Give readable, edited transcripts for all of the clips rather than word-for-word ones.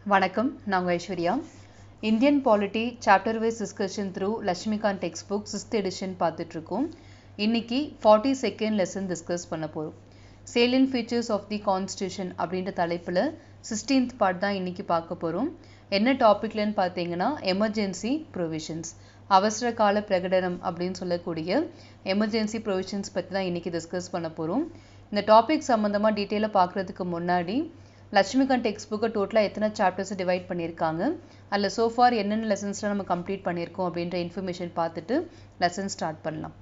வணக்கம் நான் உங்கள் Aishwarya. Indian polity chapter wise discussion through Laxmikanth text book 6th edition பார்த்துட்ருக்கோம். இன்னைக்கு 42nd லெசன் டிஸ்கஸ் பண்ண போகிறோம். Salient features of the constitution அப்படின்ற தலைப்பில் 16th பார்ட் தான் இன்னைக்கு பார்க்க போகிறோம். என்ன டாபிக்லன்னு பார்த்தீங்கன்னா எமர்ஜென்சி ப்ரொவிஷன்ஸ், அவசர கால பிரகடனம் அப்படின்னு சொல்லக்கூடிய எமர்ஜென்சி ப்ரொவிஷன்ஸ் பற்றி தான் இன்னைக்கு டிஸ்கஸ் பண்ண போகிறோம். இந்த டாபிக் சம்மந்தமாக டீட்டெயிலாக பார்க்குறதுக்கு முன்னாடி லட்சுமிகாந்த் டெக்ஸ்ட் புக்கை டோட்டலாக எத்தனை சாப்டர்ஸை டிவைட் பண்ணியிருக்காங்க, அதில் சோஃபார் என்னென்ன லெசன்ஸ்லாம் நம்ம கம்ப்ளீட் பண்ணியிருக்கோம் அப்படின்ற இன்ஃபர்மேஷன் பார்த்துட்டு லெசன் ஸ்டார்ட் பண்ணலாம்.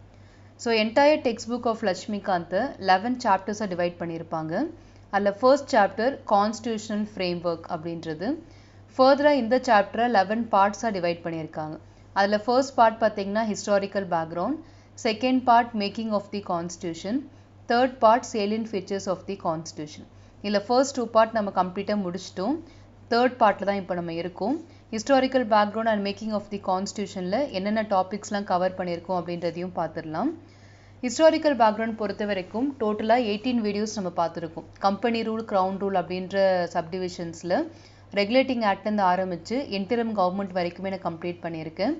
So entire text book of லட்சுமிகாந்தை 11 சாப்டர்ஸாக டிவைட் பண்ணியிருப்பாங்க. அதில் first chapter constitutional framework அப்படின்றது. ஃபர்தராக இந்த சாப்டரை 11 பார்ட்ஸாக டிவைட் பண்ணியிருக்காங்க. அதில் ஃபர்ஸ்ட் பார்ட் பார்த்தீங்கன்னா historical background, second part making of the constitution, third part salient features of the constitution. இதில் ஃபர்ஸ்ட் 2 பார்ட் நம்ம கம்ப்ளீட்டாக முடிச்சிட்டோம். தேர்ட் பார்ட்டில் தான் இப்போ நம்ம இருக்கோம். Historical background and making of the கான்ஸ்டியூஷனில் என்னென்ன டாபிக்ஸ்லாம் கவர் பண்ணியிருக்கோம் அப்படின்றதையும் பார்த்துடலாம். ஹிஸ்டாரிக்கல் பேக்ரவுண்ட் பொறுத்த வரைக்கும் டோட்டலாக 18 வீடியோஸ் நம்ம பார்த்துருக்கோம். கம்பெனி ரூல், க்ரௌன் ரூல் அப்படின்ற சப்டிவிஷன்ஸில் ரெகுலேட்டிங் ஆக்ட்லேருந்து ஆரம்பித்து இன்டரிம் கவர்மெண்ட் வரைக்குமே நான் கம்ப்ளீட் பண்ணியிருக்கேன்.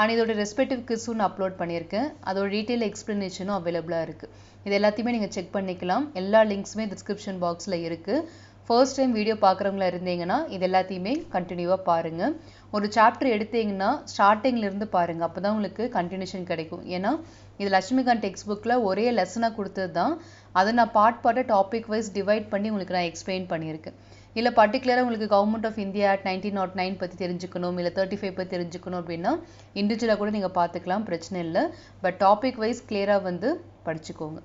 அண்ட் இதோட ரெஸ்பெக்டிவ் கிஸ்ஸும் நான் அப்லோட் பண்ணியிருக்கேன். அதோட டீட்டெயில் எக்ஸ்ப்ளனேஷனும் அவைலபிளாக இருக்குது. இது எல்லாத்தையுமே நீங்கள் செக் பண்ணிக்கலாம். எல்லா லிங்க்ஸுமே டிஸ்கிரிப்ஷன் பாக்ஸில் இருக்குது. ஃபர்ஸ்ட் டைம் வீடியோ பார்க்குறவங்களா இருந்தீங்கன்னா இது எல்லாத்தையுமே கண்டினியூவாக பாருங்கள். ஒரு சாப்டர் எடுத்தீங்கன்னா ஸ்டார்டிங்லேருந்து பாருங்கள், அப்போ தான் உங்களுக்கு கண்டினியூஷன் கிடைக்கும். ஏன்னா இது லட்சுமிகாந்த் டெக்ஸ்ட் புக்கில் ஒரே லெசனாக கொடுத்தது தான். அதை நான் பார்ட் டாபிக் வைஸ் டிவைட் பண்ணி உங்களுக்கு நான் எக்ஸ்பிளைன் பண்ணியிருக்கேன். இல்லை பர்டிகுலராக உங்களுக்கு கவர்மெண்ட் ஆஃப் இந்தியா ஆக்ட் 1909 பற்றி தெரிஞ்சுக்கணும், இல்லை 35 பற்றி தெரிஞ்சுக்கணும் அப்படின்னா இண்டிவிஜுவலாக கூட நீங்கள் பார்த்துக்கலாம், பிரச்சனை இல்லை. பட் டாபிக் வைஸ் கிளியராக வந்து படிச்சுக்கோங்க.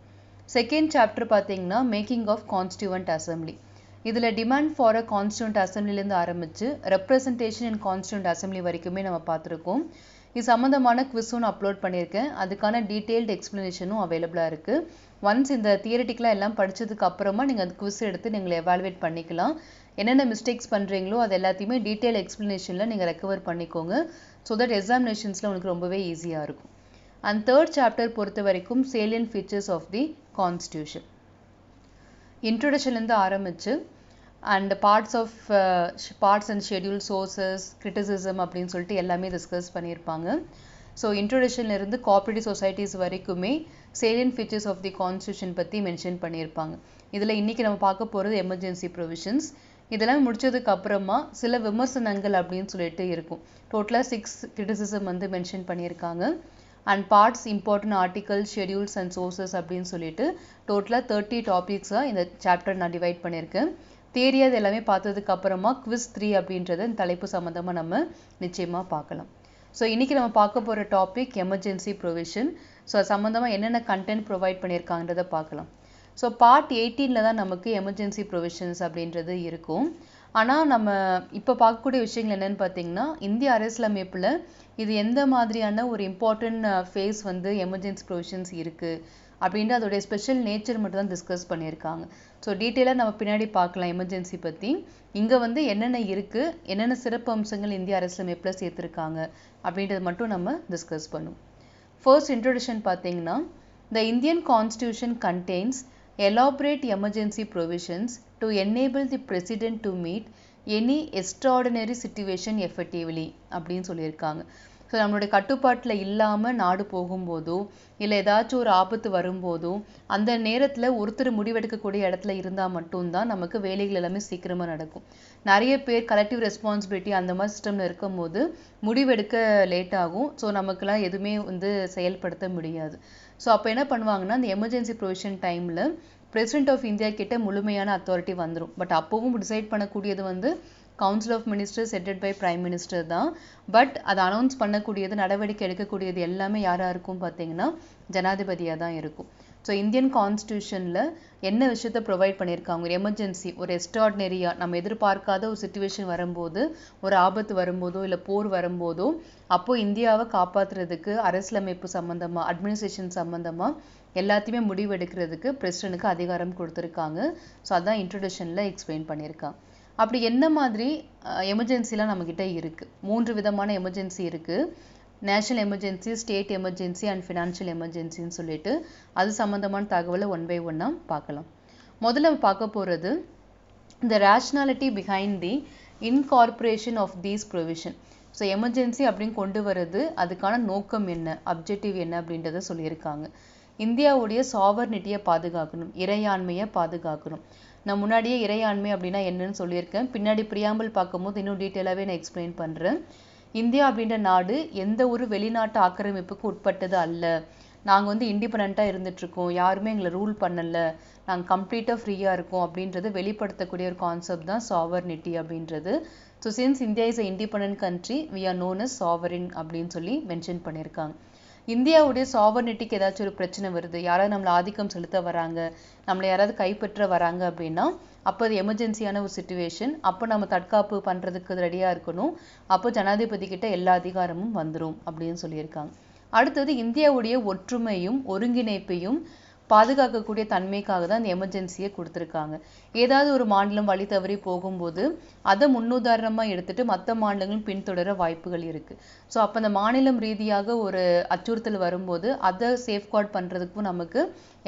செகண்ட் சாப்டர் பார்த்தீங்கன்னா மேக்கிங் ஆஃப் கான்ஸ்டியூவன்ட் அசம்பிளி. இதில் டிமாண்ட் ஃபார் அ கான்ஸ்டியூவன்ட் அசம்பிளிலேருந்து ஆரம்பித்து ரெப்ரசன்டேஷன் இன் கான்ஸ்டியூவன்ட் அசம்பிளி வரைக்குமே நம்ம பார்த்துருக்கோம். இது சம்மந்தமான குவிஸும் நான் அப்லோட் பண்ணியிருக்கேன். அதுக்கான டீட்டெயில்டு எக்ஸ்ப்ளனேஷனும் அவைலபிளாக இருக்குது. ஒன்ஸ் இந்த தியரிட்டிக்கலாக எல்லாம் படித்ததுக்கு அப்புறமா நீங்கள் அந்த குவிஸ் எடுத்து நீங்கள் எவாலுவேட் பண்ணிக்கலாம். என்னென்ன மிஸ்டேக்ஸ் பண்ணுறீங்களோ அது எல்லாத்தையுமே டீட்டெயில் எக்ஸ்ப்ளனேஷனில் நீங்கள் ரெக்கவர் பண்ணிக்கோங்க. ஸோ தட் எக்ஸாமினேஷன்ஸில் உங்களுக்கு ரொம்பவே ஈஸியாக இருக்கும். அண்ட் தேர்ட் சாப்டர் பொறுத்த வரைக்கும் salient features of the constitution. இன்ட்ரோடக்ஷன்லேருந்து ஆரம்பித்து and parts and schedule, sources, criticism அப்படின்னு சொல்லிட்டு எல்லாமே டிஸ்கஸ் பண்ணியிருப்பாங்க. ஸோ இன்ட்ரோடக்ஷன்லேருந்து கோஆப்ரேட்டிவ் சொசைட்டிஸ் வரைக்குமே salient features of the constitution பற்றி மென்ஷன் பண்ணியிருப்பாங்க. இதில் இன்றைக்கி நம்ம பார்க்க போகிறது எமர்ஜென்சி ப்ரொவிஷன்ஸ். இதெல்லாம் முடிச்சதுக்கு அப்புறமா சில விமர்சனங்கள் அப்படின்னு சொல்லிட்டு இருக்கும். டோட்டலாக 6 கிரிட்டிசிசம் வந்து மென்ஷன் பண்ணியிருக்காங்க. And parts, important article, schedules and sources அப்படின்னு சொல்லிட்டு டோட்டலாக 30 டாபிக்ஸாக இந்த சாப்டர் நான் டிவைட் பண்ணியிருக்கேன். தியரி அது எல்லாமே பார்த்ததுக்கு அப்புறமா குவிஸ் 3 அப்படின்றத இந்த தலைப்பு சம்மந்தமாக நம்ம நிச்சயமாக பார்க்கலாம். ஸோ இன்றைக்கி நம்ம பார்க்க போகிற டாபிக் எமர்ஜென்சி ப்ரொவிஷன். ஸோ அது சம்மந்தமாக என்னென்ன கண்டென்ட் ப்ரொவைட் பண்ணியிருக்காங்கன்றதை பார்க்கலாம். ஸோ பார்ட் 18 தான் நமக்கு எமர்ஜென்சி ப்ரொவிஷன்ஸ் அப்படின்றது இருக்கும். ஆனால் நம்ம இப்போ பார்க்கக்கூடிய விஷயங்கள் என்னென்னு பார்த்தீங்கன்னா, இந்திய அரசியலமைப்பில் இது எந்த மாதிரியான ஒரு இம்பார்ட்டன்ட் ஃபேஸ் வந்து எமர்ஜென்சி ப்ரொவிஷன்ஸ் இருக்குது அப்படின்ட்டு அதோடைய ஸ்பெஷல் நேச்சர் மட்டும் தான் டிஸ்கஸ் பண்ணியிருக்காங்க. ஸோ டீட்டெயிலாக நம்ம பின்னாடி பார்க்கலாம் எமர்ஜென்சி பற்றி. இங்கே வந்து என்னென்ன இருக்குது, என்னென்ன சிறப்பு அம்சங்கள் இந்திய அரசியலமைப்பில் சேர்த்துருக்காங்க அப்படின்றது மட்டும் நம்ம டிஸ்கஸ் பண்ணுவோம். ஃபர்ஸ்ட் இன்ட்ரோடக்ஷன் பார்த்தீங்கன்னா, the Indian constitution contains elaborate emergency provisions to enable the president to meet any extraordinary situation effectively அப்படின்னு சொல்லியிருக்காங்க. ஸோ நம்மளுடைய கட்டுப்பாட்டில் இல்லாமல் நாடு போகும்போதோ இல்லை ஏதாச்சும் ஒரு ஆபத்து வரும்போதோ அந்த நேரத்தில் ஒருத்தர் முடிவெடுக்கக்கூடிய இடத்துல இருந்தால் மட்டும்தான் நமக்கு வேலைகள் எல்லாமே சீக்கிரமாக நடக்கும். நிறைய பேர் கலெக்டிவ் ரெஸ்பான்சிபிலிட்டி அந்த மாதிரி சிஸ்டமில் இருக்கும் போது முடிவெடுக்க லேட் ஆகும். ஸோ நமக்குலாம் எதுவுமே வந்து செயல்படுத்த முடியாது. ஸோ அப்போ என்ன பண்ணுவாங்கன்னா, அந்த எமர்ஜென்சி ப்ரொவிஷன் டைமில் பிரசிடென்ட் ஆஃப் இந்தியா கிட்ட முழுமையான அத்தாரிட்டி வந்துடும். பட் அப்போவும் டிசைட் பண்ணக்கூடியது வந்து council of ministers headed by prime minister தான். பட் அதை அனௌன்ஸ் பண்ணக்கூடியது, நடவடிக்கை எடுக்கக்கூடியது எல்லாமே யாராக இருக்கும் பார்த்தீங்கன்னா ஜனாதிபதியாக தான் இருக்கும். ஸோ இந்தியன் கான்ஸ்டியூஷனில் என்ன விஷயத்த ப்ரொவைட் பண்ணியிருக்காங்க, ஒரு எமர்ஜென்சி, ஒரு எக்ஸ்ட்ராடினரியாக நம்ம எதிர்பார்க்காத ஒரு சுச்சுவேஷன் வரும்போது, ஒரு ஆபத்து வரும்போதோ இல்லை போர் வரும்போதோ அப்போது இந்தியாவை காப்பாற்றுறதுக்கு அரசியலமைப்பு சம்மந்தமாக, அட்மினிஸ்ட்ரேஷன் சம்மந்தமாக எல்லாத்தையுமே முடிவெடுக்கிறதுக்கு பிரசிடென்ட்டுக்கு அதிகாரம் கொடுத்துருக்காங்க. ஸோ அதான் இன்ட்ரோடக்ஷனில் எக்ஸ்பிளைன் பண்ணியிருக்காங்க. அப்படி என்ன மாதிரி எமர்ஜென்சிலாம் நம்மக்கிட்ட இருக்குது? 3 விதமான எமர்ஜென்சி இருக்குது. National emergency, state emergency and financial எமர்ஜென்சின்னு சொல்லிட்டு அது சம்மந்தமான தகவலை 1 by 1 பார்க்கலாம். முதல்ல பார்க்க போகிறது the rationality behind the incorporation of these provision. So emergency அப்படின்னு கொண்டு வர்றது அதுக்கான நோக்கம் என்ன, அப்ஜெக்டிவ் என்ன அப்படின்றத சொல்லியிருக்காங்க. இந்தியாவுடைய சாவர்னிட்டியை பாதுகாக்கணும், இறையாண்மையை பாதுகாக்கணும். நான் முன்னாடியே இறையாண்மை அப்படின்னா என்னன்னு சொல்லியிருக்கேன். பின்னாடி பிரியாம்பிள் பார்க்கும்போது இன்னும் டீட்டெயிலாகவே நான் எக்ஸ்பிளைன் பண்ணுறேன். இந்தியா அப்படின்ற நாடு எந்த ஒரு வெளிநாட்டு ஆக்கிரமிப்புக்கு உட்பட்டது அல்ல. நாங்கள் வந்து இண்டிபெண்ட்டாக இருந்துகிட்ருக்கோம், யாருமே எங்களை ரூல் பண்ணலை, நாங்கள் கம்ப்ளீட்டாக ஃப்ரீயாக இருக்கோம் அப்படின்றது வெளிப்படுத்தக்கூடிய ஒரு கான்செப்ட் தான் சாவர்னிட்டி அப்படின்றது. So since India is a independent country, we are known as sovereign அப்படின்னு சொல்லி மென்ஷன் பண்ணியிருக்காங்க. இந்தியாவுடைய சாவர்னிட்டிக்கு ஏதாச்சும் ஒரு பிரச்சனை வருது, யாராவது நம்மளை ஆதிக்கம் செலுத்த வராங்க, நம்மளை யாராவது கைப்பற்ற வராங்க அப்படின்னா அப்போ அது எமர்ஜென்சியான ஒரு சுச்சுவேஷன். அப்போ நம்ம தற்காப்பு பண்ணுறதுக்கு ரெடியாக இருக்கணும். அப்போ ஜனாதிபதி கிட்ட எல்லா அதிகாரமும் வந்துடும் அப்படின்னு சொல்லியிருக்காங்க. அடுத்தது இந்தியாவுடைய ஒற்றுமையும் ஒருங்கிணைப்பையும் பாதுகாக்கக்கூடிய தன்மைக்காக தான் இந்த எமர்ஜென்சியை கொடுத்துருக்காங்க. ஏதாவது ஒரு மாநிலம் வழி தவறி போகும்போது அதை முன்னுதாரணமாக எடுத்துட்டு மற்ற மாநிலங்களும் பின்தொடர வாய்ப்புகள் இருக்குது. ஸோ அப்போ அந்த மாநிலம் ரீதியாக ஒரு அச்சுறுத்தல் வரும்போது அதை சேஃப்கார்ட் பண்ணுறதுக்கும் நமக்கு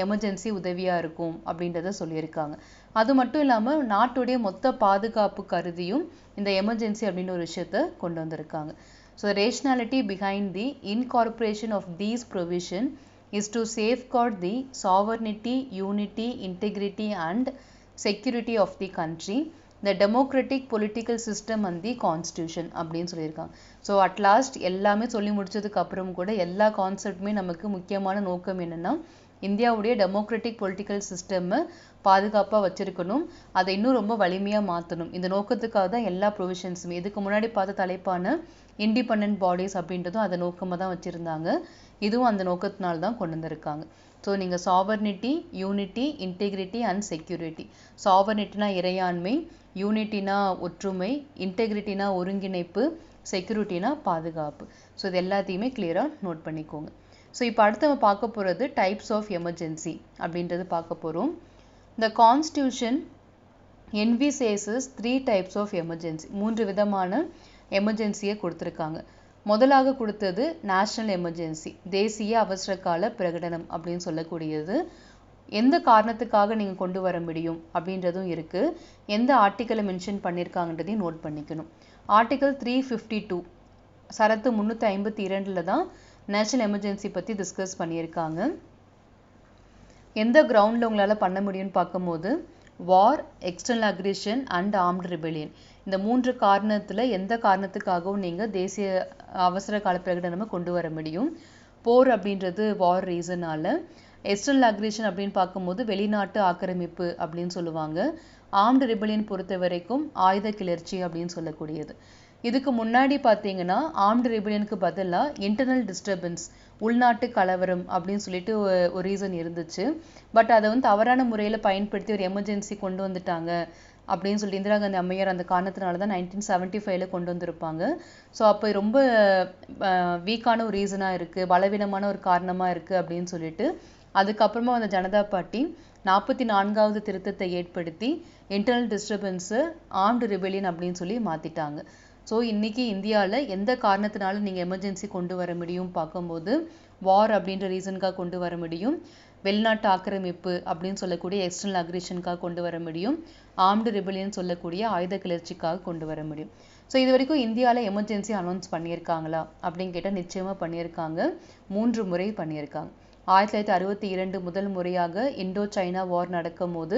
எமர்ஜென்சி உதவியாக இருக்கும் அப்படின்றத சொல்லியிருக்காங்க. அது மட்டும் இல்லாமல் நாட்டுடைய மொத்த பாதுகாப்பு கருதியும் இந்த எமர்ஜென்சி அப்படின்னு ஒரு விஷயத்த கொண்டு வந்திருக்காங்க. So rationality behind the incorporation of these provision is to safeguard the sovereignty, unity, integrity and security of the country, the democratic political system and the constitution அப்படின்னு சொல்லியிருக்காங்க. ஸோ அட்லாஸ்ட் எல்லாமே சொல்லி முடிச்சதுக்கு அப்புறம் கூட எல்லா கான்செப்டுமே நமக்கு முக்கியமான நோக்கம் என்னென்னா இந்தியாவுடைய டெமோக்ராட்டிக் பொலிட்டிக்கல் சிஸ்டம்மை பாதுகாப்பாக வச்சுருக்கணும், அதை இன்னும் ரொம்ப வலிமையாக மாற்றணும். இந்த நோக்கத்துக்காக தான் எல்லா ப்ரொவிஷன்ஸுமே. இதுக்கு முன்னாடி பார்த்த தலைப்பான இண்டிபெண்ட் பாடிஸ் அப்படின்றதும் அதை நோக்கமாக தான் வச்சுருந்தாங்க. இதுவும் அந்த நோக்கத்தினால தான் கொண்டு வந்திருக்காங்க. ஸோ நீங்கள் sovereignty, unity, integrity and security. சாவர்னிட்டினா இறையாண்மை, யூனிட்டினா ஒற்றுமை, இன்டெகிரிட்டினா ஒருங்கிணைப்பு, செக்யூரிட்டினா பாதுகாப்பு. ஸோ இது எல்லாத்தையுமே கிளியராக நோட் பண்ணிக்கோங்க. ஸோ இப்போ அடுத்து நம்ம பார்க்க போகிறது டைப்ஸ் ஆஃப் எமர்ஜென்சி அப்படின்றது பார்க்க போகிறோம். The constitution envisages 3 types of emergency. 3 விதமான எமர்ஜென்சியை கொடுத்துருக்காங்க. முதலாக கொடுத்தது நேஷனல் எமர்ஜென்சி, தேசிய அவசர கால பிரகடனம் அப்படின்னு சொல்லக்கூடியது. எந்த காரணத்துக்காக நீங்கள் கொண்டு வர முடியும் அப்படின்றதும் இருக்குது. எந்த ஆர்டிக்கலை மென்ஷன் பண்ணியிருக்காங்கன்றதையும் நோட் பண்ணிக்கணும். ஆர்டிக்கல் 352 சரத்து 352 தான் நேஷனல் எமர்ஜென்சி பற்றி டிஸ்கஸ் பண்ணியிருக்காங்க. எந்த கிரவுண்டில் உங்களால் பண்ண முடியும்னு பார்க்கும்போது war, external aggression and armed rebellion. இந்த 3 காரணத்தில் எந்த காரணத்துக்காகவும் நீங்கள் தேசிய அவசர கால பிரகடனமாக கொண்டு வர முடியும். போர் அப்படின்றது வார் ரீசனால். எக்ஸ்டர்னல் அக்ரெஷன் அப்படின்னு பார்க்கும்போது வெளிநாட்டு ஆக்கிரமிப்பு அப்படின்னு சொல்லுவாங்க. ஆர்ம்டு ரிபெலியன் பொறுத்த வரைக்கும் ஆயுத கிளர்ச்சி அப்படின்னு சொல்லக்கூடியது. இதுக்கு முன்னாடி பார்த்தீங்கன்னா ஆர்ம்டு ரிபெலியனுக்கு பதிலாக இன்டர்னல் டிஸ்டர்பன்ஸ், உள்நாட்டு கலவரம் அப்படின்னு சொல்லிட்டு ஒரு ரீசன் இருந்துச்சு. பட் அதை வந்து தவறான முறையில் பயன்படுத்தி ஒரு எமர்ஜென்சி கொண்டு வந்துட்டாங்க அப்படின்னு சொல்லி இந்திரா காந்தி அம்மையார் அந்த காரணத்தினால தான் 1975 கொண்டு வந்திருப்பாங்க. ஸோ அப்போ ரொம்ப வீக்கான ஒரு ரீசனாக இருக்குது, பலவீனமான ஒரு காரணமாக இருக்குது அப்படின்னு சொல்லிட்டு அதுக்கப்புறமா அந்த ஜனதா பார்ட்டி 44வது திருத்தத்தை ஏற்படுத்தி இன்டர்னல் டிஸ்டர்பன்ஸை ஆர்ம்டு ரிபெலியன் அப்படின்னு சொல்லி மாற்றிட்டாங்க. ஸோ இன்றைக்கி இந்தியாவில் எந்த காரணத்தினால நீங்கள் எமர்ஜென்சி கொண்டு வர முடியும் பார்க்கும்போது வார் அப்படின்ற ரீசனுக்காக கொண்டு வர முடியும், வெளிநாட்டு ஆக்கிரமிப்பு அப்படின்னு சொல்லக்கூடிய எக்ஸ்டர்னல் அக்ரெஷனுக்காக கொண்டு வர முடியும், ஆர்ம்டு ரிபெலியன் சொல்லக்கூடிய ஆயுத கிளர்ச்சிக்காக கொண்டு வர முடியும். ஸோ இது வரைக்கும் இந்தியாவில் எமர்ஜென்சி அனௌன்ஸ் பண்ணியிருக்காங்களா அப்படின்னு கேட்டால் நிச்சயமாக பண்ணியிருக்காங்க. 3 முறை பண்ணியிருக்காங்க. 1962 முதல் முறையாக இண்டோ சைனா வார் நடக்கும் போது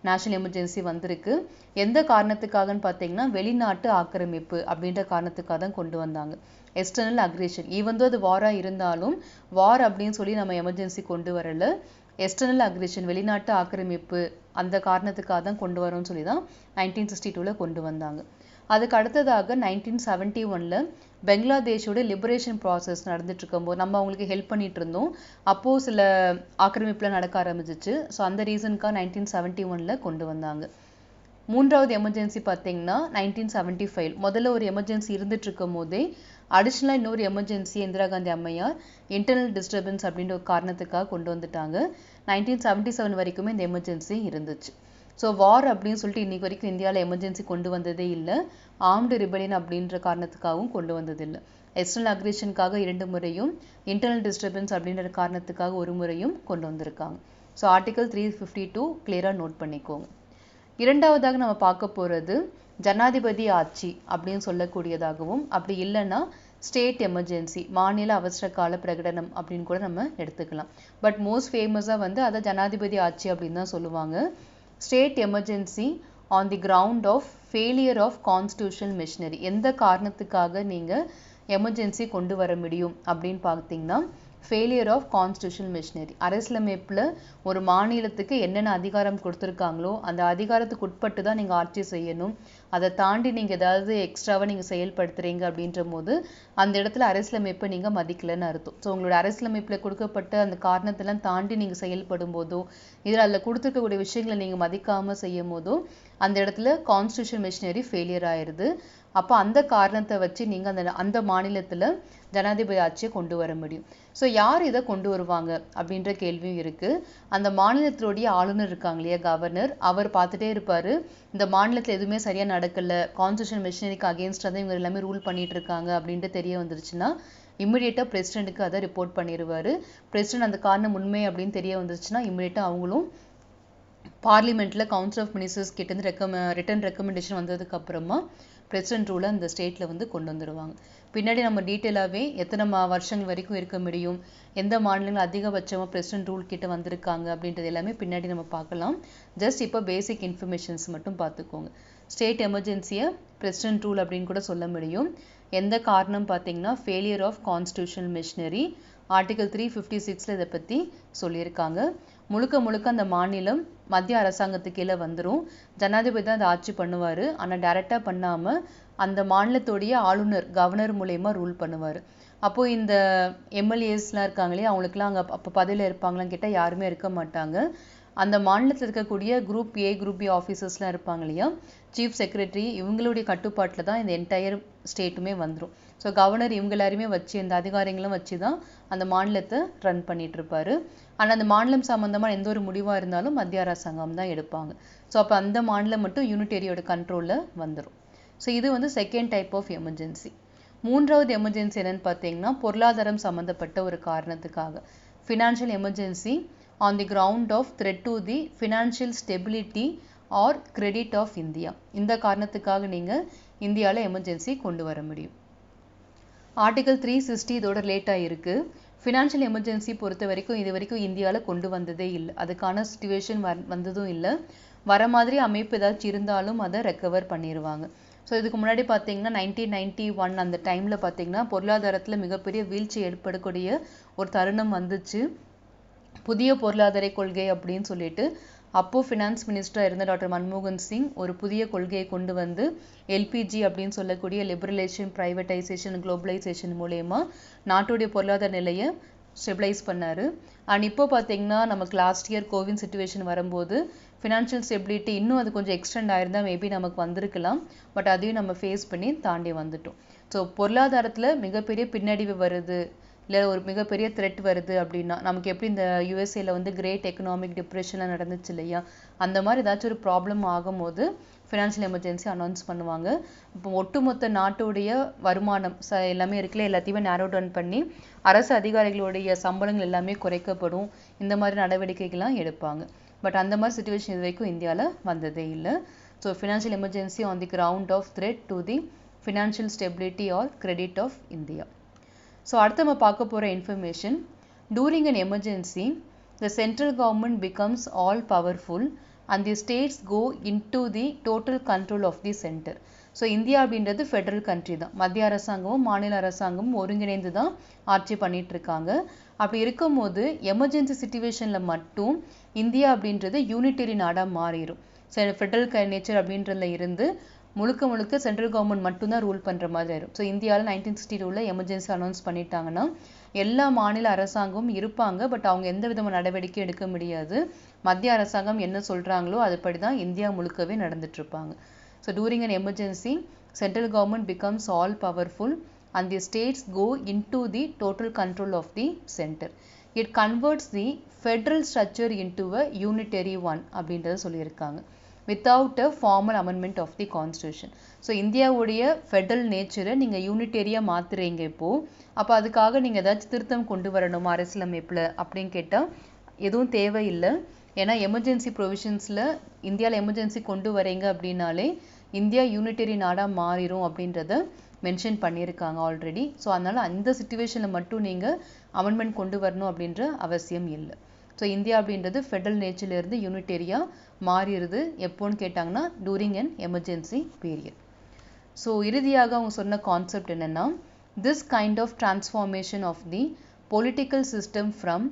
நேஷனல் எமர்ஜென்சி வந்திருக்கு. எந்த காரணத்துக்காகன்னு பார்த்தீங்கன்னா வெளிநாட்டு ஆக்கிரமிப்பு அப்படின்ற காரணத்துக்காக தான் கொண்டு வந்தாங்க. எக்ஸ்டர்னல் அக்ரெஷன், ஈவன் அது வாராக இருந்தாலும் வார் அப்படின்னு சொல்லி நம்ம எமர்ஜென்சி கொண்டு வரல, எக்ஸ்டர்னல் அக்ரெஷன் வெளிநாட்டு ஆக்கிரமிப்பு அந்த காரணத்துக்காக தான் கொண்டு வரோம்னு சொல்லி தான் 1962 கொண்டு வந்தாங்க. அதுக்கு அடுத்ததாக 1971 பெங்களாதேஷோட லிபரேஷன் ப்ராசஸ் நடந்துட்டு இருக்கும்போது நம்ம அவங்களுக்கு ஹெல்ப் பண்ணிட்டு இருந்தோம். அப்போது சில ஆக்கிரமிப்புலாம் நடக்க ஆரம்பிச்சிச்சு. ஸோ அந்த ரீசனுக்காக 1971 கொண்டு வந்தாங்க. 3வது எமர்ஜென்சி பார்த்தீங்கன்னா 1975 முதல்ல ஒரு எமர்ஜென்சி இருந்துட்டு இருக்கும் போதே அடிஷ்னலாக இன்னொரு எமர்ஜென்சி இந்திரா காந்தி அம்மையார் இன்டர்னல் டிஸ்டர்பன்ஸ் அப்படின்ற ஒரு காரணத்துக்காக கொண்டு வந்துட்டாங்க. 1977 வரைக்குமே இந்த எமர்ஜென்சி இருந்துச்சு. ஸோ வார் அப்படின்னு சொல்லிட்டு இன்றைக்கி வரைக்கும் இந்தியாவில் எமர்ஜென்சி கொண்டு வந்ததே இல்லை. ஆர்ம்டு ரிபெலியன் அப்படின்ற காரணத்துக்காகவும் கொண்டு வந்ததில்லை. எக்ஸ்டர்னல் அக்ரெஷனுக்காக 2 முறையும், இன்டர்னல் டிஸ்டர்பன்ஸ் அப்படின்ற காரணத்துக்காக 1 முறையும் கொண்டு வந்திருக்காங்க. ஸோ ஆர்டிகல் 352 கிளியராக நோட் பண்ணிக்கோங்க. இரண்டாவதாக நம்ம பார்க்க போகிறது ஜனாதிபதி ஆட்சி அப்படின்னு சொல்லக்கூடியதாகவும், அப்படி இல்லைன்னா ஸ்டேட் எமர்ஜென்சி, மாநில அவசர கால பிரகடனம் அப்படின்னு கூட நம்ம எடுத்துக்கலாம். பட் மோஸ்ட் ஃபேமஸாக வந்து அதை ஜனாதிபதி ஆட்சி அப்படின்னு தான் சொல்லுவாங்க. State emergency on the ground of failure of constitutional machinery. எந்த காரணத்துக்காக நீங்கள் எமர்ஜென்சி கொண்டு வர முடியும் அப்படின்னு பார்த்தீங்கன்னா, ஃபெயிலியர் ஆஃப் கான்ஸ்டியூஷனல் மிஷினரி. அரசியலமைப்பில் ஒரு மாநிலத்துக்கு என்னென்ன அதிகாரம் கொடுத்துருக்காங்களோ அந்த அதிகாரத்துக்கு உட்பட்டு தான் நீங்கள் ஆட்சி செய்யணும். அதை தாண்டி நீங்கள் ஏதாவது எக்ஸ்ட்ராவாக நீங்கள் செயல்படுத்துறீங்க அப்படின்ற போது அந்த இடத்துல அரசியலமைப்பை நீங்கள் மதிக்கலைன்னு அர்த்தம். ஸோ உங்களோட அரசியலமைப்பில் கொடுக்கப்பட்ட அந்த காரணத்தெல்லாம் தாண்டி நீங்கள் செயல்படும் போதோ, இதில் அதில் கொடுத்துருக்கக்கூடிய விஷயங்களை நீங்கள் மதிக்காமல் செய்யும் போதோ அந்த இடத்துல கான்ஸ்டியூஷன் மிஷினரி ஃபெயிலியர் ஆயிடுது. அப்போ அந்த காரணத்தை வச்சு நீங்கள் அந்த மாநிலத்தில் ஜனாதிபதி ஆட்சியை கொண்டு வர முடியும். ஸோ யார் இதை கொண்டு வருவாங்க அப்படின்ற கேள்வியும் இருக்குது. அந்த மாநிலத்தினுடைய ஆளுநர் இருக்காங்க இல்லையா, கவர்னர், அவர் பார்த்துட்டே இருப்பார். இந்த மாநிலத்தில் எதுவுமே சரியாக நடக்கலை, கான்ஸ்டியூஷன் மிஷினரிக்கு அகேன்ஸ்டாக தான் இவங்க எல்லாமே ரூல் பண்ணிட்டு இருக்காங்க அப்படின்ட்டு தெரிய வந்துருச்சுன்னா இம்மிடியேட்டாக பிரசிடென்ட்டுக்கு அதை ரிப்போர்ட் பண்ணிடுவார். பிரசிடென்ட் அந்த காரணம் உண்மை அப்படின்னு தெரிய வந்துருச்சுன்னா இம்மிடியேட்டாக அவங்களும் பார்லிமெண்ட்டில் கவுன்சில் ஆஃப் மினிஸ்டர்ஸ் கிட்டேருந்து ரிட்டன் ரெக்கமெண்டேஷன் வந்ததுக்கு அப்புறமா பிரசிடென்ட் ரூலை அந்த ஸ்டேட்டில் வந்து கொண்டு வந்துடுவாங்க. பின்னாடி நம்ம டீட்டெயிலாகவே எத்தனை வருஷங்கள் வரைக்கும் இருக்க முடியும், எந்த மாநிலங்கள் அதிகபட்சமாக பிரசிடென்ட் ரூல் கிட்ட வந்திருக்காங்க அப்படின்றது எல்லாமே பின்னாடி நம்ம பார்க்கலாம். ஜஸ்ட் இப்போ பேசிக் இன்ஃபர்மேஷன்ஸ் மட்டும் பார்த்துக்கோங்க. ஸ்டேட் எமர்ஜென்சியை பிரசிடென்ட் ரூல் அப்படின்னு கூட சொல்ல முடியும். எந்த காரணம் பார்த்தீங்கன்னா failure of constitutional machinery. Article 356 இதை பற்றி சொல்லியிருக்காங்க. முழுக்க அந்த மாநிலம் மத்திய அரசாங்கத்துக்கு கீழே வந்துடும். ஜனாதிபதி தான் அதை ஆட்சி பண்ணுவார். ஆனால் டைரெக்டாக பண்ணாமல் அந்த மாநிலத்துடைய ஆளுநர், கவர்னர் மூலயமா ரூல் பண்ணுவார். அப்போது இந்த எம்எல்ஏஸ்லாம் இருக்காங்களே, அவங்களுக்குலாம் அங்கே அப்போ பதவியில் இருப்பாங்களான்னு கேட்டால் யாருமே இருக்க மாட்டாங்க. அந்த மாநிலத்தில் இருக்கக்கூடிய குரூப் ஏ, குரூப் பி ஆஃபீஸர்ஸ்லாம் இருப்பாங்க இல்லையா, சீஃப் செக்ரட்டரி, இவங்களுடைய கட்டுப்பாட்டில் தான் இந்த என்டையர் ஸ்டேட்டுமே வந்துடும். ஸோ கவர்னர் இவங்க எல்லாருமே வச்சு, இந்த அதிகாரிகளும் வச்சு தான் அந்த மாநிலத்தை ரன் பண்ணிட்டு இருப்பாரு. ஆனால் அந்த மாநிலம் சம்மந்தமாக எந்த ஒரு முடிவாக இருந்தாலும் மத்திய அரசாங்கம் தான் எடுப்பாங்க. ஸோ அப்போ அந்த மாநிலம் மட்டும் யூனிட்டரியோட கண்ட்ரோலில் வந்துடும். ஸோ இது வந்து செகண்ட் டைப் ஆஃப் எமர்ஜென்சி. மூன்றாவது எமர்ஜென்சி என்னன்னு பார்த்தீங்கன்னா பொருளாதாரம் சம்மந்தப்பட்ட ஒரு காரணத்துக்காக, financial emergency on the ground of threat to the financial stability or credit of India. இந்த காரணத்துக்காக நீங்கள் இந்தியாவில் எமர்ஜென்சி கொண்டு வர முடியும். ஆர்டிகல் 360 இதோட ரிலேட்டாக இருக்குது. ஃபினான்ஷியல் எமர்ஜென்சி பொறுத்த வரைக்கும் இது வரைக்கும் இந்தியாவில் கொண்டு வந்ததே இல்லை. அதுக்கான சிச்சுவேஷன் வந்ததும் இல்லை. வர மாதிரி அமைப்பு ஏதாச்சும் இருந்தாலும் அதை ரெக்கவர் பண்ணிடுவாங்க. ஸோ இதுக்கு முன்னாடி பார்த்தீங்கன்னா 1991 அந்த டைமில் பார்த்தீங்கன்னா பொருளாதாரத்தில் மிகப்பெரிய வீழ்ச்சி ஏற்படக்கூடிய ஒரு தருணம் வந்துச்சு. புதிய பொருளாதார கொள்கை அப்படின்னு சொல்லிட்டு அப்போது ஃபினான்ஸ் மினிஸ்டராக இருந்த டாக்டர் மன்மோகன் சிங் ஒரு புதிய கொள்கையை கொண்டு வந்து எல்பிஜி அப்படின்னு சொல்லக்கூடிய லிபரலைசேஷன், ப்ரைவேட்டைசேஷன், குளோபலைசேஷன் மூலயமா நாட்டுடைய பொருளாதார நிலையை ஸ்டெபிளைஸ் பண்ணார். அண்ட் இப்போ பார்த்தீங்கன்னா நமக்கு லாஸ்ட் இயர் கோவிட் சிச்சுவேஷன் வரும்போது ஃபினான்ஷியல் ஸ்டெபிலிட்டி இன்னும் அது கொஞ்சம் எக்ஸ்டெண்ட் ஆயிருந்தால் மேபி நமக்கு வந்திருக்கலாம். பட் அதையும் நம்ம ஃபேஸ் பண்ணி தாண்டி வந்துட்டோம். ஸோ பொருளாதாரத்தில் மிகப்பெரிய பின்னடைவு வருது, இல்லை ஒரு மிகப்பெரிய த்ரெட் வருது அப்படின்னா, நமக்கு எப்படி இந்த யூஎஸ்ஏல வந்து கிரேட் எக்கனாமிக் டிப்ரெஷன்லாம் நடந்துச்சு இல்லையா, அந்த மாதிரி ஏதாச்சும் ஒரு ப்ராப்ளம் ஆகும்போது ஃபினான்ஷியல் எமர்ஜென்சி அனௌன்ஸ் பண்ணுவாங்க. இப்போ ஒட்டுமொத்த நாட்டுடைய வருமானம் எல்லாமே இருக்குல்ல, எல்லாத்தையுமே நேரோ டவுன் பண்ணி அரசு அதிகாரிகளுடைய சம்பளங்கள் எல்லாமே குறைக்கப்படும். இந்த மாதிரி நடவடிக்கைகள்லாம் எடுப்பாங்க. பட் அந்த மாதிரி சுச்சுவேஷன் இது வரைக்கும் இந்தியாவில் வந்ததே இல்லை. So financial emergency on the ground of threat to the financial stability or credit of India. So அடுத்து நம்ம பார்க்க போகிற information, during an emergency the central government becomes all powerful and the states go into the total control of the center. So India அப்படின்றது federal country தான். மத்திய அரசாங்கமும் மாநில அரசாங்கமும் ஒருங்கிணைந்து தான் ஆட்சி பண்ணிட்டு இருக்காங்க. அப்படி இருக்கும்போது எமர்ஜென்சி சிச்சுவேஷனில் மட்டும் இந்தியா அப்படின்றது யூனிட்டரி நாடாக மாறிடும். ஃபெடரல் நேச்சர் அப்படின்றதுல இருந்து முழுக்க சென்ட்ரல் கவர்மெண்ட் மட்டும்தான் ரூல் பண்ணுற மாதிரி ஆயிடும். ஸோ இந்தியாவில் 1962 எமர்ஜென்சி அனௌன்ஸ் பண்ணிட்டாங்கன்னா எல்லா மாநில அரசாங்கமும் இருப்பாங்க. பட் அவங்க எந்த விதமான நடவடிக்கை எடுக்க முடியாது. மத்திய அரசாங்கம் என்ன சொல்கிறாங்களோ அதுபடி தான் இந்தியா முழுக்கவே நடந்துட்டு இருப்பாங்க. So during an emergency central government becomes all powerful and the states go into the total control of the center. It converts the federal structure into a unitary one அப்படின்றத சொல்லியிருக்காங்க. without a formal amendment of the constitution. So இந்தியாவுடைய federal நேச்சரை நீங்கள் யூனிட்டரியாக மாற்றுறீங்க இப்போது. அப்போ அதுக்காக நீங்கள் ஏதாச்சும் திருத்தம் கொண்டு வரணும் அரசியலமைப்பில் அப்படின்னு கேட்டால் எதுவும் தேவையில்லை. ஏன்னா எமர்ஜென்சி ப்ரொவிஷன்ஸில் இந்தியாவில் எமர்ஜென்சி கொண்டு வரீங்க அப்படின்னாலே இந்தியா யூனிட்டரி நாடாக மாறிடும் அப்படின்றத மென்ஷன் பண்ணியிருக்காங்க ஆல்ரெடி. ஸோ அதனால் அந்த சுச்சுவேஷனில் மட்டும் நீங்கள் அமெண்ட்மெண்ட் கொண்டு வரணும் அப்படின்ற அவசியம் இல்லை. ஸோ இந்தியா அப்படின்றது ஃபெடரல் நேச்சர்லேருந்து யூனிட்டரியாக மாறிடுது எப்போன்னு கேட்டாங்கன்னா during an emergency period. So இறுதியாக அவங்க சொன்ன கான்செப்ட் என்னென்னா, this kind of transformation of the political system from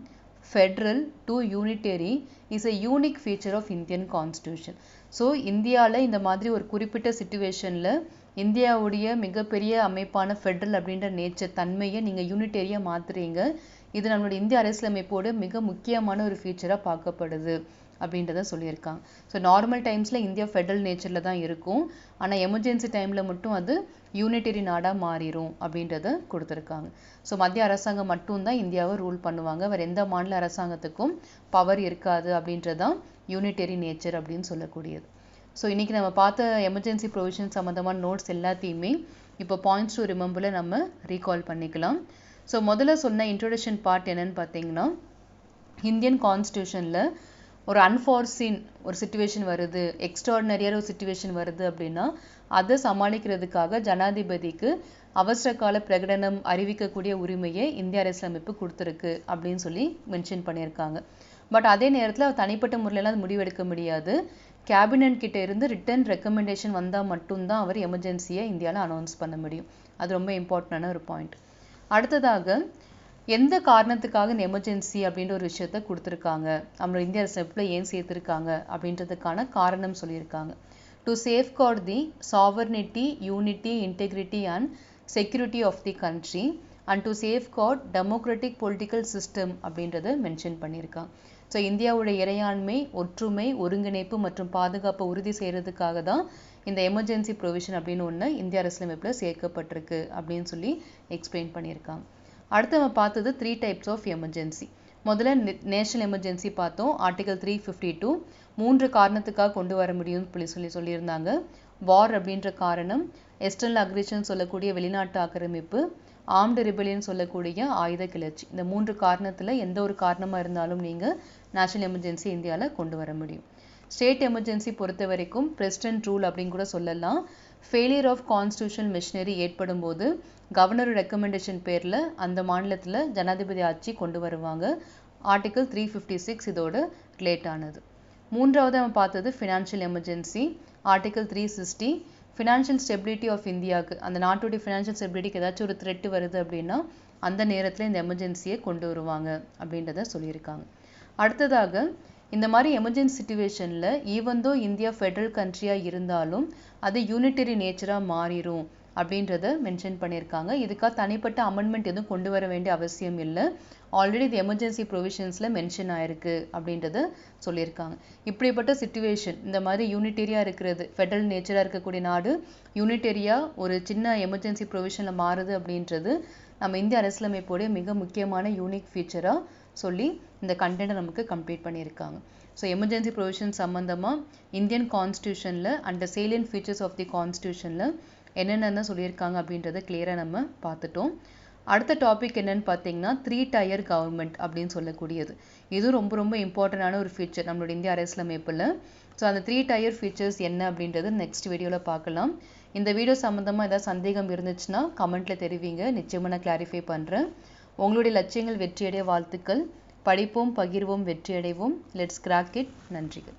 federal to unitary is a unique feature of Indian constitution. So இந்தியாவில் இந்த மாதிரி ஒரு குறிப்பிட்ட சிச்சுவேஷனில் இந்தியாவுடைய மிகப்பெரிய அமைப்பான ஃபெட்ரல் அப்படின்ற நேச்சர் தன்மையை நீங்கள் யூனிட்டரியாக மாற்றுறீங்க. இது நம்மளுடைய இந்திய அரசியலமைப்போட மிக முக்கியமான ஒரு ஃபீச்சராக பார்க்கப்படுது அப்படின்றத சொல்லியிருக்காங்க. ஸோ நார்மல் டைம்ஸில் இந்தியா ஃபெடரல் நேச்சரில் தான் இருக்கும், ஆனால் எமர்ஜென்சி டைமில் மட்டும் அது யூனிட்டரி நாடாக மாறிடும் அப்படின்றத கொடுத்துருக்காங்க. ஸோ மத்திய அரசாங்கம் மட்டும்தான் இந்தியாவை ரூல் பண்ணுவாங்க, வேறு எந்த மாநில அரசாங்கத்துக்கும் பவர் இருக்காது அப்படின்றதான் யூனிட்டரி நேச்சர் அப்படின்னு சொல்லக்கூடியது. ஸோ இன்றைக்கி நம்ம பார்த்த எமர்ஜென்சி ப்ரொவிஷன் சம்மந்தமான நோட்ஸ் எல்லாத்தையுமே இப்போ பாயிண்ட்ஸ் டு ரிமெம்பரில் நம்ம ரீகால் பண்ணிக்கலாம். ஸோ முதல்ல சொன்ன இன்ட்ரோடக்ஷன் பார்ட் என்னன்னு பார்த்தீங்கன்னா, இந்தியன் கான்ஸ்டியூஷனில் ஒரு அன்ஃபார்சீன் ஒரு சிச்சுவேஷன் வருது, எக்ஸ்ட்ராடினரியான ஒரு சிச்சுவேஷன் வருது அப்படின்னா அதை சமாளிக்கிறதுக்காக ஜனாதிபதிக்கு அவசர கால பிரகடனம் அறிவிக்கக்கூடிய உரிமையை இந்திய அரசியலமைப்பு கொடுத்துருக்கு அப்படின்னு சொல்லி மென்ஷன் பண்ணியிருக்காங்க. பட் அதே நேரத்தில் தனிப்பட்ட முறையிலாம் அது முடிவெடுக்க முடியாது. கேபினட் கிட்ட இருந்து ரிட்டன் ரெக்கமெண்டேஷன் வந்தால் மட்டும்தான் அவர் எமர்ஜென்சியை இந்தியாவில் அனௌன்ஸ் பண்ண முடியும். அது ரொம்ப இம்பார்ட்டண்டான ஒரு பாயிண்ட். அடுத்ததாக எந்த காரணத்துக்காக இந்த எமர்ஜென்சி அப்படின்ற ஒரு விஷயத்த கொடுத்துருக்காங்க, நம்மளோட இந்திய அரசியலமைப்பில் ஏன் சேர்த்துருக்காங்க அப்படின்றதுக்கான காரணம் சொல்லியிருக்காங்க. To safeguard the sovereignty, unity, integrity and security of the country and to safeguard democratic political system அப்படின்றத மென்ஷன் பண்ணியிருக்காங்க. ஸோ இந்தியாவோட இறையாண்மை, ஒற்றுமை, ஒருங்கிணைப்பு மற்றும் பாதுகாப்பை உறுதி செய்கிறதுக்காக தான் இந்த எமர்ஜென்சி ப்ரொவிஷன் அப்படின்னு ஒன்று இந்திய அரசியலமைப்பில் சேர்க்கப்பட்டிருக்கு அப்படின்னு சொல்லி எக்ஸ்பிளைன் பண்ணியிருக்காங்க. அடுத்து நம்ம பார்த்தது 3 டைப்ஸ் ஆஃப் எமர்ஜென்சி. முதல்ல நேஷனல் எமர்ஜென்சி பார்த்தோம், ஆர்டிகல் 352 3 காரணத்துக்காக கொண்டு வர முடியும்னு சொல்லியிருந்தாங்க. வார் அப்படின்ற காரணம், எக்ஸ்டர்னல் அக்ரிஷன் சொல்லக்கூடிய வெளிநாட்டு ஆக்கிரமிப்பு, ஆர்ம்டு ரிபெலியன் சொல்லக்கூடிய ஆயுத கிளர்ச்சி. இந்த 3 காரணத்தில் எந்த ஒரு காரணமாக இருந்தாலும் நீங்கள் நேஷனல் எமர்ஜென்சி இந்தியாவில் கொண்டு வர முடியும். ஸ்டேட் எமர்ஜென்சி பொறுத்த வரைக்கும் பிரசிடென்ட் ரூல் அப்படின்னு கூட சொல்லலாம். ஃபெயிலியர் ஆஃப் கான்ஸ்டியூஷன் மிஷினரி ஏற்படும் போது கவர்னர் ரெக்கமெண்டேஷன் பேரில் அந்த மாநிலத்தில் ஜனாதிபதி ஆட்சி கொண்டு வருவாங்க. ஆர்டிகல் 356 இதோட ரிலேட் ஆனது. மூன்றாவது நம்ம பார்த்தது financial emergency, article 360 financial stability of இந்தியாவுக்கு, அந்த நாட்டுடைய ஃபினான்ஷியல் ஸ்டெபிலிட்டிக்கு ஏதாச்சும் ஒரு த்ரெட் வருது அப்படின்னா அந்த நேரத்தில் இந்த எமர்ஜென்சியை கொண்டு வருவாங்க அப்படின்றத சொல்லியிருக்காங்க. அடுத்ததாக இந்த மாதிரி எமர்ஜென்சி சிச்சுவேஷனில் ஈவன் தோ இந்தியா ஃபெடரல் கண்ட்ரியாக இருந்தாலும் அது யூனிட்டரி நேச்சராக மாறிடும் அப்படின்றத மென்ஷன் பண்ணியிருக்காங்க. இதுக்காக தனிப்பட்ட அமெண்ட்மெண்ட் எதுவும் கொண்டு வர வேண்டிய அவசியம் இல்லை, ஆல்ரெடி இது எமர்ஜென்சி ப்ரொவிஷன்ஸில் மென்ஷன் ஆயிருக்கு அப்படின்றத சொல்லியிருக்காங்க. இப்படிப்பட்ட சிச்சுவேஷன் இந்த மாதிரி யூனிட்டரியாக இருக்கிறது, ஃபெடரல் நேச்சராக இருக்கக்கூடிய நாடு யூனிட்டரியாக ஒரு சின்ன எமர்ஜென்சி ப்ரொவிஷனில் மாறுது அப்படின்றது நம்ம இந்திய அரசியலமைப்போடைய மிக முக்கியமான யூனிக் ஃபீச்சராக சொல்லி இந்த கண்டென்ட்டை நமக்கு கம்ப்ளீட் பண்ணியிருக்காங்க. ஸோ எமர்ஜென்சி ப்ரொவிஷன் சம்மந்தமாக இந்தியன் கான்ஸ்டியூஷனில் and salient features of the கான்ஸ்டியூஷனில் என்னென்ன சொல்லியிருக்காங்க அப்படின்றத கிளியராக நம்ம பார்த்துட்டோம். அடுத்த டாபிக் என்னன்னு பார்த்தீங்கன்னா 3 டயர் கவர்மெண்ட் அப்படின்னு சொல்லக்கூடியது. இது ரொம்ப ரொம்ப இம்பார்ட்டண்டான ஒரு ஃபீச்சர் நம்மளோட இந்திய அரசியலமைப்பில். ஸோ அந்த 3 டயர் ஃபீச்சர்ஸ் என்ன அப்படின்றது நெக்ஸ்ட் வீடியோவில் பார்க்கலாம். இந்த வீடியோ சம்மந்தமாக ஏதாவது சந்தேகம் இருந்துச்சுன்னா கமெண்ட்டில் தெரிவிங்க, நிச்சயமாக நான் கிளாரிஃபை பண்ணுறேன். உங்களுடைய லட்சியங்கள் வெற்றியடைய வாழ்த்துக்கள். படிப்போம், பகிர்வோம், வெற்றியடைவோம். Let's crack it. நன்றிகள்.